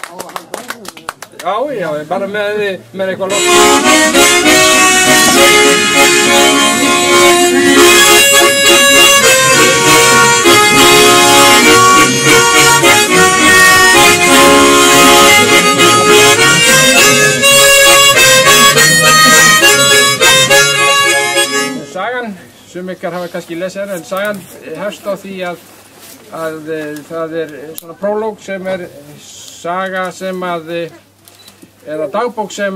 Já, bara með eitthvað loft. Sagan, sum ykkar hafa kannski lesið hana, en sagan hefst á því að það svona prólóg sem saga sem eða dagbók sem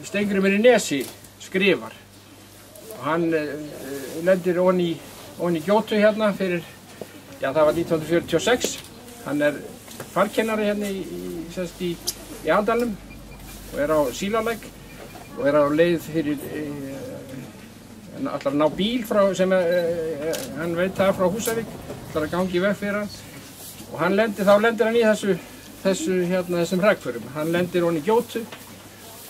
Steingrímur í Nesi skrifar. Og hann lendir ofan í Gjótu hérna fyrir, já það var 1946. Hann farkennari hérna í Andalum og á Sílalæk og á leið fyrir ætlar að ná bíl sem hann veit það frá Húsavík, ætlar að gangi í veg fyrir hann og þá lendir hann í þessum hreggförum. Hann lendir ofan í Gjótu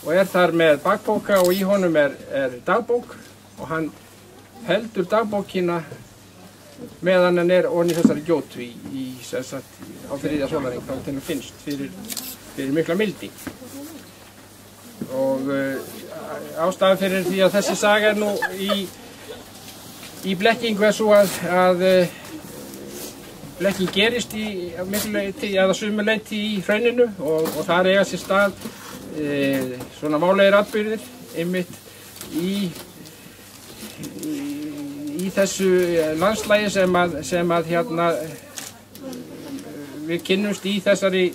og þar með bakbóka og í honum dagbók og hann heldur dagbókina meðan hann ofan í þessari Gjótu á þriðja sólarhring þá til hann finnst fyrir mikla mildi. Og ástæðan fyrir því að þessi saga nú í blekkingu svo að blekking gerist að miklu leyti eða sumu leyti í hrauninu og þar eiga sér stað svona málegir atburðir einmitt í þessu landslagi sem að hérna við kynnumst í þessari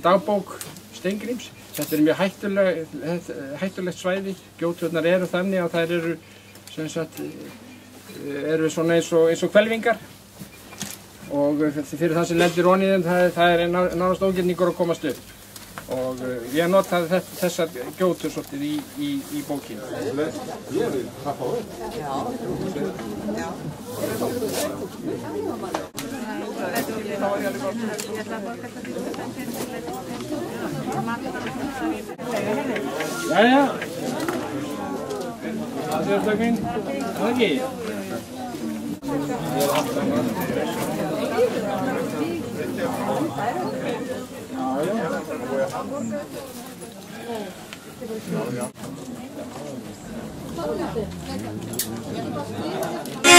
dagbók Steingríms. Þetta mjög hættulegt svæði. Gjóturnar eru þannig að þær eru svona eins og hvelfingar og fyrir það sem lendir ofan í þeim það nánast ógjörningur að komast upp. Og ég notaði þessar gjótur svolítið í bókinu. Ég vil haffa upp. Jæja. Það er það mín. Það ekki. Já.